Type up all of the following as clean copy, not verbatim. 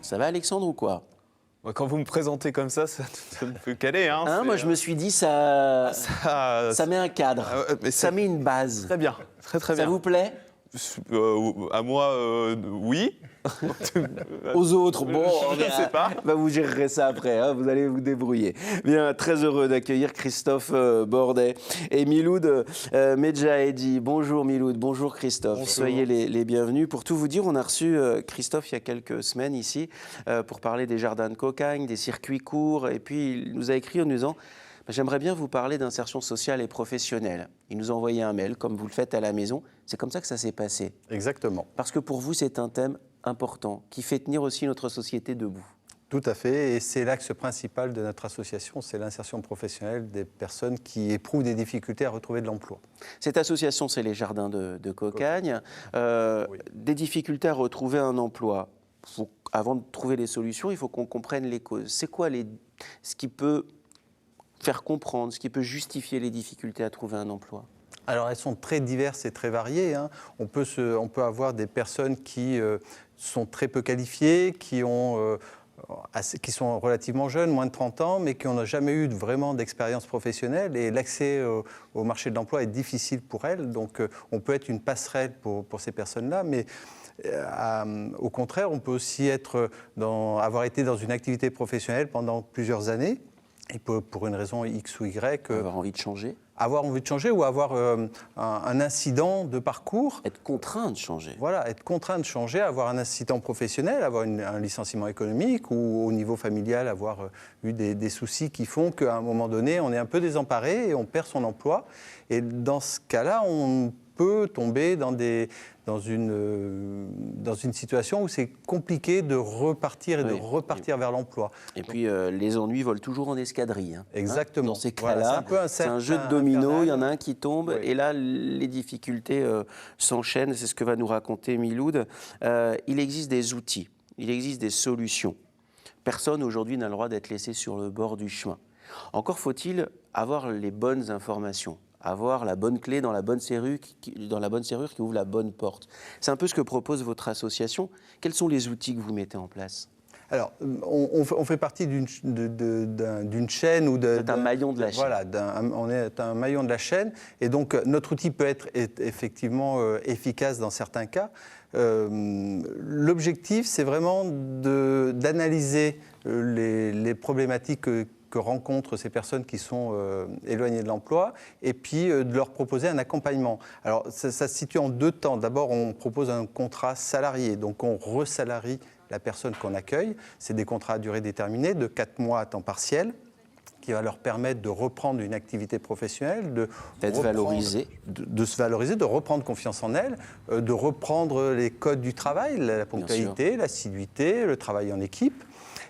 Ça va Alexandre ou quoi? Quand vous me présentez comme ça me peut caler. Hein, moi je me suis dit, ça met un cadre, mais ça met une base. Très bien, très bien. Ça vous plaît? À moi, oui. Aux autres, bon, je ne sais pas. Vous gérerez ça après, hein, vous allez vous débrouiller. Bien, très heureux d'accueillir Christophe Bordet et Miloud Medjahedi. Bonjour Miloud, bonjour Christophe. Bonjour. Soyez les bienvenus. Pour tout vous dire, on a reçu Christophe il y a quelques semaines ici pour parler des jardins de Cocagne, des circuits courts, et puis il nous a écrit en nous disant: j'aimerais bien vous parler d'insertion sociale et professionnelle. Il nous a envoyé un mail, comme vous le faites à la maison. C'est comme ça que ça s'est passé. Exactement. Parce que pour vous, c'est un thème important, qui fait tenir aussi notre société debout. Tout à fait, et c'est l'axe principal de notre association, c'est l'insertion professionnelle des personnes qui éprouvent des difficultés à retrouver de l'emploi. Cette association, c'est les Jardins de Cocagne. Oui. Des difficultés à retrouver un emploi. Avant de trouver les solutions, il faut qu'on comprenne les causes. C'est quoi ce qui peut faire comprendre, ce qui peut justifier les difficultés à trouver un emploi? Alors elles sont très diverses et très variées. Hein. On peut avoir des personnes qui sont très peu qualifiées, qui sont relativement jeunes, moins de 30 ans, mais qui n'ont jamais eu vraiment d'expérience professionnelle. Et l'accès au marché de l'emploi est difficile pour elles. Donc on peut être une passerelle pour ces personnes-là, mais au contraire, on peut aussi avoir été dans une activité professionnelle pendant plusieurs années, et pour une raison X ou Y. Avoir envie de changer. Avoir envie de changer ou avoir un incident de parcours. Être contraint de changer. Voilà, être contraint de changer, avoir un incident professionnel, avoir un licenciement économique ou au niveau familial, avoir eu des soucis qui font qu'à un moment donné, on est un peu désemparé et on perd son emploi. Et dans ce cas-là, on peut tomber dans une situation où c'est compliqué de repartir vers l'emploi. Et puis les ennuis volent toujours en escadrille. Hein. Exactement. Dans ces cas-là, voilà, c'est un jeu de domino, il y en a un qui tombe, oui. Et là, les difficultés s'enchaînent. C'est ce que va nous raconter Miloud. Il existe des outils, il existe des solutions. Personne aujourd'hui n'a le droit d'être laissé sur le bord du chemin. Encore faut-il avoir les bonnes informations, avoir la bonne clé dans la bonne serrure qui ouvre la bonne porte. C'est un peu ce que propose votre association. Quels sont les outils que vous mettez en place ? Alors, on fait partie d'une chaîne ou d'un maillon de la chaîne. Voilà, on est un maillon de la chaîne, et donc notre outil peut être effectivement efficace dans certains cas. L'objectif, c'est vraiment d'analyser les problématiques que rencontrent ces personnes qui sont éloignées de l'emploi, et puis de leur proposer un accompagnement. Alors, ça se situe en deux temps. D'abord, on propose un contrat salarié, donc on resalarie la personne qu'on accueille. C'est des contrats à durée déterminée, de 4 mois à temps partiel, qui va leur permettre de reprendre une activité professionnelle, d'être valorisé, de se valoriser, de reprendre confiance en elle, de reprendre les codes du travail, la ponctualité, l'assiduité, le travail en équipe.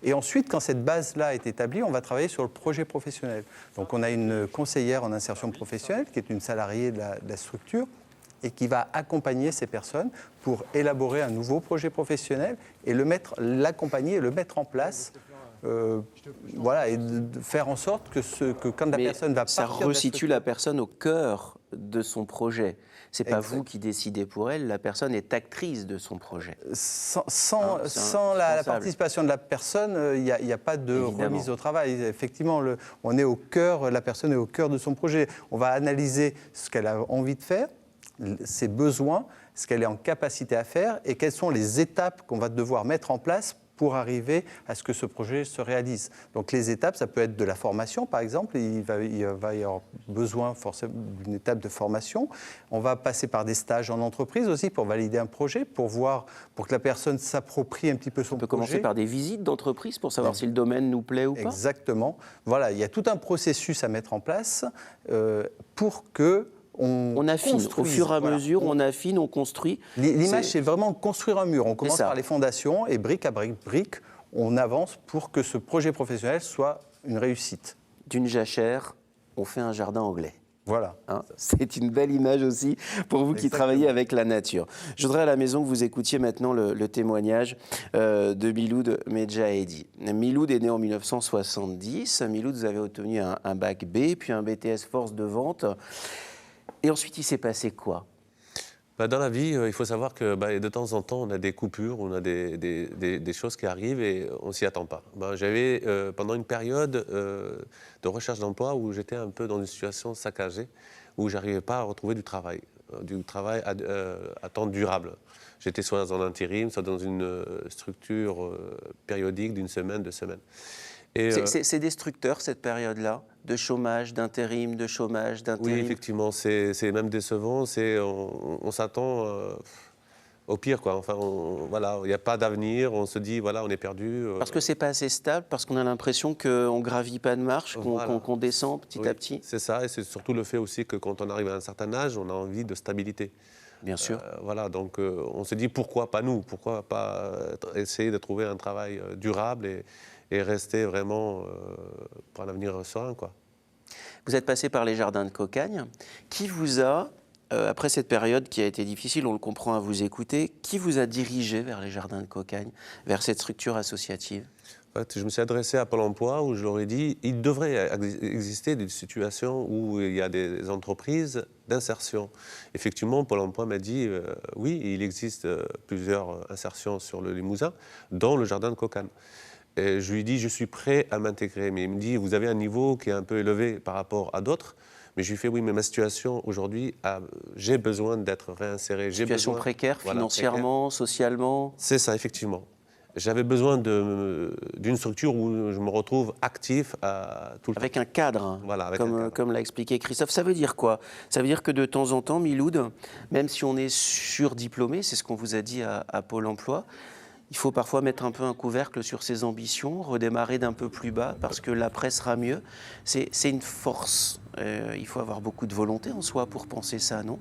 Et ensuite, quand cette base-là est établie, on va travailler sur le projet professionnel. Donc on a une conseillère en insertion professionnelle, qui est une salariée de la structure, et qui va accompagner ces personnes pour élaborer un nouveau projet professionnel et l'accompagner et le mettre en place. Voilà, et de faire en sorte que quand la personne va partir... Ça resitue la personne au cœur de son projet. Ce n'est pas vous qui décidez pour elle, la personne est actrice de son projet. Sans la participation de la personne, il n'y a pas de remise au travail. Effectivement, on est au cœur, la personne est au cœur de son projet. On va analyser ce qu'elle a envie de faire, ses besoins, ce qu'elle est en capacité à faire et quelles sont les étapes qu'on va devoir mettre en place pour arriver à ce que ce projet se réalise. Donc les étapes, ça peut être de la formation, par exemple. Il va y avoir besoin forcément d'une étape de formation. On va passer par des stages en entreprise aussi pour valider un projet, pour que la personne s'approprie un petit peu son projet. On peut commencer par des visites d'entreprise pour savoir si le domaine nous plaît ou pas. Exactement. Voilà, il y a tout un processus à mettre en place pour que on affine, au fur et à mesure, on affine, on construit. L'image, c'est vraiment construire un mur. On commence par les fondations et brique à brique, on avance pour que ce projet professionnel soit une réussite. D'une jachère, on fait un jardin anglais. Voilà. C'est une belle image aussi pour vous qui travaillez avec la nature. Je voudrais à la maison que vous écoutiez maintenant le témoignage de Miloud Medjahedi. Miloud est né en 1970. Miloud, vous avez obtenu un bac B, puis un BTS force de vente. Et ensuite, il s'est passé quoi ? Dans la vie, il faut savoir que de temps en temps, on a des coupures, on a des choses qui arrivent et on ne s'y attend pas. J'avais pendant une période de recherche d'emploi où j'étais un peu dans une situation saccagée, où je n'arrivais pas à retrouver du travail à temps durable. J'étais soit en intérim, soit dans une structure périodique d'une semaine, 2 semaines. C'est destructeur cette période-là, de chômage, d'intérim, de chômage, d'intérim. Oui, effectivement, c'est même décevant. On s'attend au pire, quoi. Enfin, voilà, il n'y a pas d'avenir. On se dit, voilà, on est perdu. Parce que c'est pas assez stable, parce qu'on a l'impression qu'on gravit pas de marche, qu'on descend petit à petit. C'est ça, et c'est surtout le fait aussi que quand on arrive à un certain âge, on a envie de stabilité. Bien sûr. Voilà, donc on se dit pourquoi pas nous, pourquoi pas essayer de trouver un travail durable et rester vraiment pour un avenir serein, quoi. Vous êtes passé par les jardins de Cocagne. Qui vous a, après cette période qui a été difficile, on le comprend à vous écouter, qui vous a dirigé vers les jardins de Cocagne, vers cette structure associative ? En fait, je me suis adressé à Pôle emploi où je leur ai dit il devrait exister des situations où il y a des entreprises d'insertion. Effectivement, Pôle emploi m'a dit oui, il existe plusieurs insertions sur le Limousin, dont le jardin de Cocagne. Et je lui ai dit je suis prêt à m'intégrer. Mais il me dit vous avez un niveau qui est un peu élevé par rapport à d'autres. Mais je lui ai fait oui, mais ma situation aujourd'hui, j'ai besoin d'être réinséré. Situation précaire, financièrement, socialement. C'est ça, effectivement. J'avais besoin d'une structure où je me retrouve actif tout le temps. Avec un cadre, voilà, comme l'a expliqué Christophe. Ça veut dire quoi? Ça veut dire que de temps en temps, Miloud, même si on est surdiplômé, c'est ce qu'on vous a dit à Pôle emploi, il faut parfois mettre un peu un couvercle sur ses ambitions, redémarrer d'un peu plus bas, parce que l'après sera mieux. C'est une force. Il faut avoir beaucoup de volonté en soi pour penser ça, non?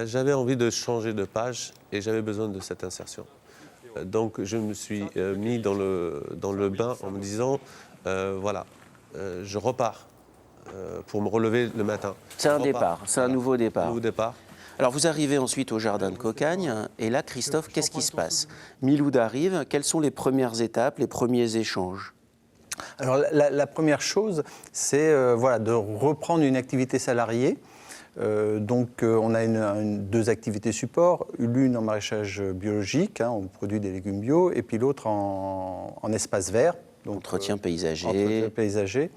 J'avais envie de changer de page et j'avais besoin de cette insertion. Donc je me suis mis dans le bain en me disant, voilà, je repars pour me relever le matin. C'est un départ, c'est un nouveau départ. Un nouveau départ. Alors vous arrivez ensuite au jardin de Cocagne, et là, Christophe, qu'est-ce qui se passe? Miloud arrive, quelles sont les premières étapes, les premiers échanges? Alors la première chose, c'est voilà, de reprendre une activité salariée. Donc on a deux activités support, l'une en maraîchage biologique, on produit des légumes bio, et puis l'autre en espace vert. Donc, entretien paysager. Entretien paysager.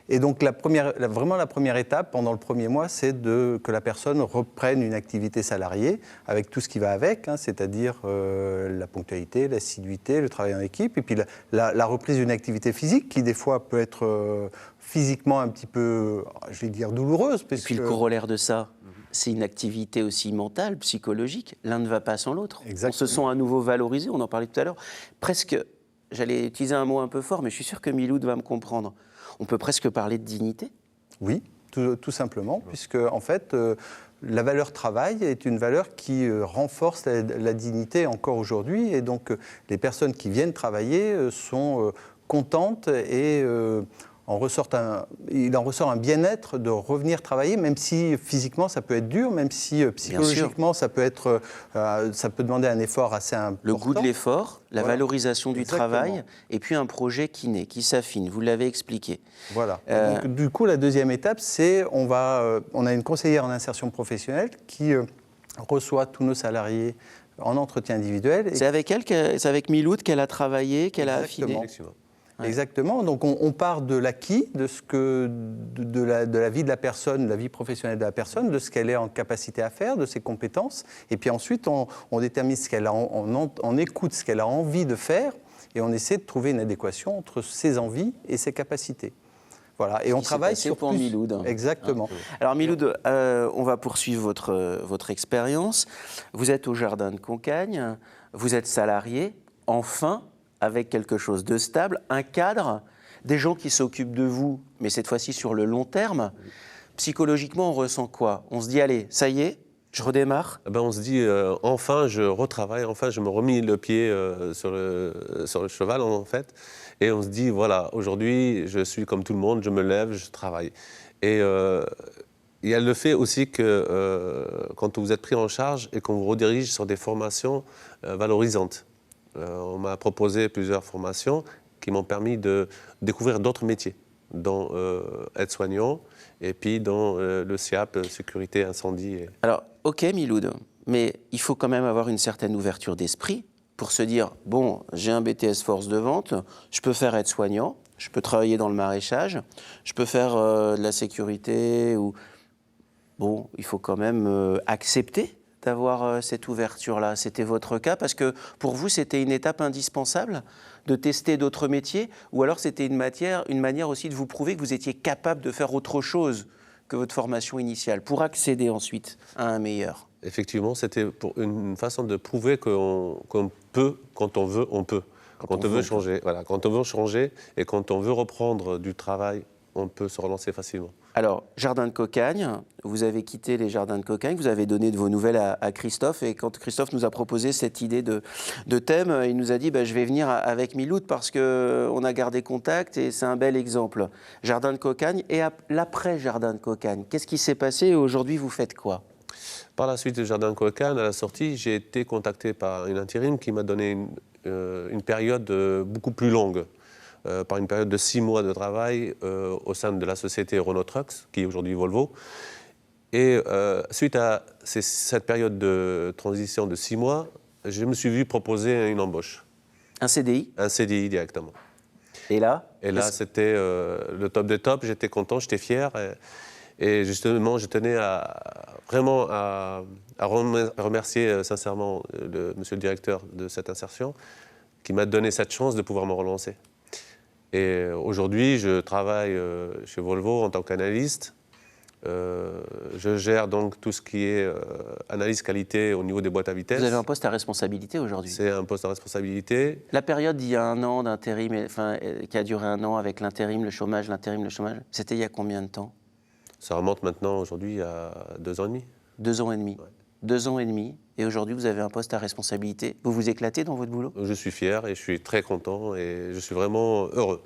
Et donc vraiment la première étape pendant le premier mois, c'est que la personne reprenne une activité salariée avec tout ce qui va avec, c'est-à-dire la ponctualité, l'assiduité, le travail en équipe, et puis la reprise d'une activité physique qui des fois peut être physiquement un petit peu, je vais dire, douloureuse. Et puis le corollaire de ça, c'est une activité aussi mentale, psychologique. L'un ne va pas sans l'autre. On se sent à nouveau valorisé, on en parlait tout à l'heure. Presque, j'allais utiliser un mot un peu fort, mais je suis sûr que Miloud va me comprendre. On peut presque parler de dignité. Oui, tout simplement, puisque en fait, la valeur travail est une valeur qui renforce la dignité encore aujourd'hui. Et donc, les personnes qui viennent travailler sont contentes et il en ressort un bien-être de revenir travailler, même si physiquement ça peut être dur, même si psychologiquement ça peut demander un effort assez important. Le goût de l'effort, la valorisation du travail, et puis un projet qui naît, qui s'affine. Vous l'avez expliqué. Voilà. Donc, du coup, la deuxième étape, c'est on a une conseillère en insertion professionnelle qui reçoit tous nos salariés en entretien individuel. C'est avec elle, c'est avec Miloud qu'elle a travaillé, qu'elle a affiné. Ouais. Exactement. Donc on part de l'acquis, de la vie de la personne, de la vie professionnelle de la personne, de ce qu'elle est en capacité à faire, de ses compétences. Et puis ensuite, on détermine ce qu'elle a, on écoute ce qu'elle a envie de faire et on essaie de trouver une adéquation entre ses envies et ses capacités. Voilà. Et on travaille sur pour Miloud. Exactement. Alors Miloud, on va poursuivre votre expérience. Vous êtes au jardin de Cocagne, vous êtes salarié, enfin, avec quelque chose de stable, un cadre, des gens qui s'occupent de vous, mais cette fois-ci sur le long terme. Psychologiquement, on ressent quoi? On se dit, allez, ça y est, je redémarre? On se dit, enfin, je retravaille, enfin, je me remis le pied sur le cheval, en fait. Et on se dit, voilà, aujourd'hui, je suis comme tout le monde, je me lève, je travaille. Et il y a le fait aussi que quand vous êtes pris en charge et qu'on vous redirige sur des formations valorisantes. On m'a proposé plusieurs formations qui m'ont permis de découvrir d'autres métiers. dans aide-soignant et puis dans le SIAP, sécurité incendie. Alors, ok Miloud, mais il faut quand même avoir une certaine ouverture d'esprit pour se dire, bon, j'ai un BTS force de vente, je peux faire aide-soignant, je peux travailler dans le maraîchage, je peux faire de la sécurité, ou... Bon, il faut quand même accepter d'avoir cette ouverture-là. C'était votre cas, parce que pour vous, c'était une étape indispensable de tester d'autres métiers, ou alors c'était une manière aussi de vous prouver que vous étiez capable de faire autre chose que votre formation initiale, pour accéder ensuite à un meilleur. Effectivement, c'était pour une façon de prouver qu'on peut, quand on veut, on peut. Quand on veut changer, voilà, quand on veut changer et quand on veut reprendre du travail, on peut se relancer facilement. Alors, Jardin de Cocagne, vous avez quitté les Jardins de Cocagne, vous avez donné de vos nouvelles à Christophe, et quand Christophe nous a proposé cette idée de thème, il nous a dit je vais venir avec Miloud parce qu'on a gardé contact et c'est un bel exemple. Jardin de Cocagne et l'après Jardin de Cocagne, qu'est-ce qui s'est passé et aujourd'hui vous faites quoi? Par la suite du Jardin de Cocagne, à la sortie, j'ai été contacté par une intérim qui m'a donné une période beaucoup plus longue. Par une période de 6 mois de travail au sein de la société Renault Trucks, qui est aujourd'hui Volvo. Et suite à cette période de transition de 6 mois, je me suis vu proposer une embauche. Un CDI? Un CDI directement. Et là? C'était le top des tops, j'étais content, j'étais fier. Et justement, je tenais vraiment à remercier sincèrement monsieur le directeur de cette insertion, qui m'a donné cette chance de pouvoir me relancer. Et aujourd'hui, je travaille chez Volvo en tant qu'analyste. Je gère donc tout ce qui est analyse qualité au niveau des boîtes à vitesse. Vous avez un poste à responsabilité aujourd'hui? C'est un poste à responsabilité. La période d'il y a un an d'intérim, qui a duré un an avec l'intérim, le chômage, c'était il y a combien de temps? Ça remonte maintenant aujourd'hui à 2 ans et demi. 2 ans et demi. Ouais. 2 ans et demi, et aujourd'hui vous avez un poste à responsabilité. Vous vous éclatez dans votre boulot? Je suis fier et je suis très content et je suis vraiment heureux.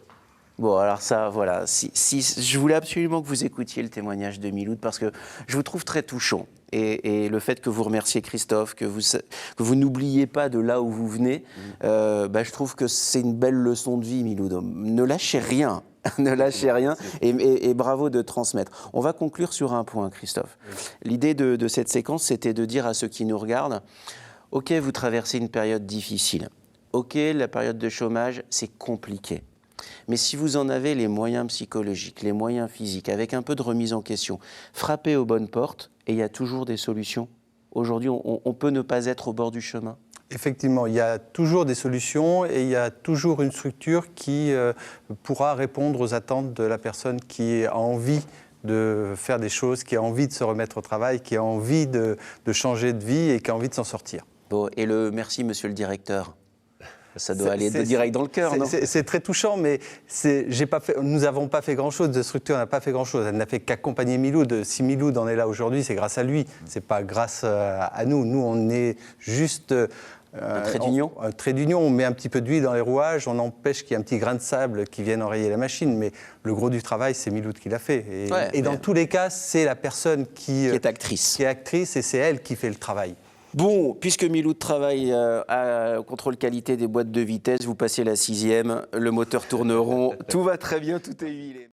Bon, alors ça, voilà. Je voulais absolument que vous écoutiez le témoignage de Miloud parce que je vous trouve très touchant. Et le fait que vous remerciez Christophe, que vous n'oubliez pas de là où vous venez, je trouve que c'est une belle leçon de vie, Miloud. Ne lâchez rien. Ne lâchez rien et bravo de transmettre. On va conclure sur un point, Christophe. L'idée de cette séquence, c'était de dire à ceux qui nous regardent, ok, vous traversez une période difficile. Ok, la période de chômage, c'est compliqué. Mais si vous en avez les moyens psychologiques, les moyens physiques, avec un peu de remise en question, frappez aux bonnes portes et il y a toujours des solutions. Aujourd'hui, on peut ne pas être au bord du chemin. Effectivement, il y a toujours des solutions et il y a toujours une structure qui pourra répondre aux attentes de la personne qui a envie de faire des choses, qui a envie de se remettre au travail, qui a envie de changer de vie et qui a envie de s'en sortir. Bon, et merci, monsieur le directeur. Ça doit aller direct dans le cœur, non? C'est très touchant, mais nous n'avons pas fait grand-chose, de structure n'a pas fait grand-chose. Elle n'a fait qu'accompagner Miloud. Si Miloud en est là aujourd'hui, c'est grâce à lui, c'est pas grâce à nous. Nous, on est juste... un trait d'union. Un trait d'union, on met un petit peu d'huile dans les rouages, on empêche qu'il y ait un petit grain de sable qui vienne enrayer la machine, mais le gros du travail, c'est Miloud qui l'a fait. Et dans tous les cas, c'est la personne qui est actrice. Qui est actrice et c'est elle qui fait le travail. Bon, puisque Miloud travaille au contrôle qualité des boîtes de vitesse, vous passez la 6e, le moteur tourne rond, tout va très bien, tout est huilé.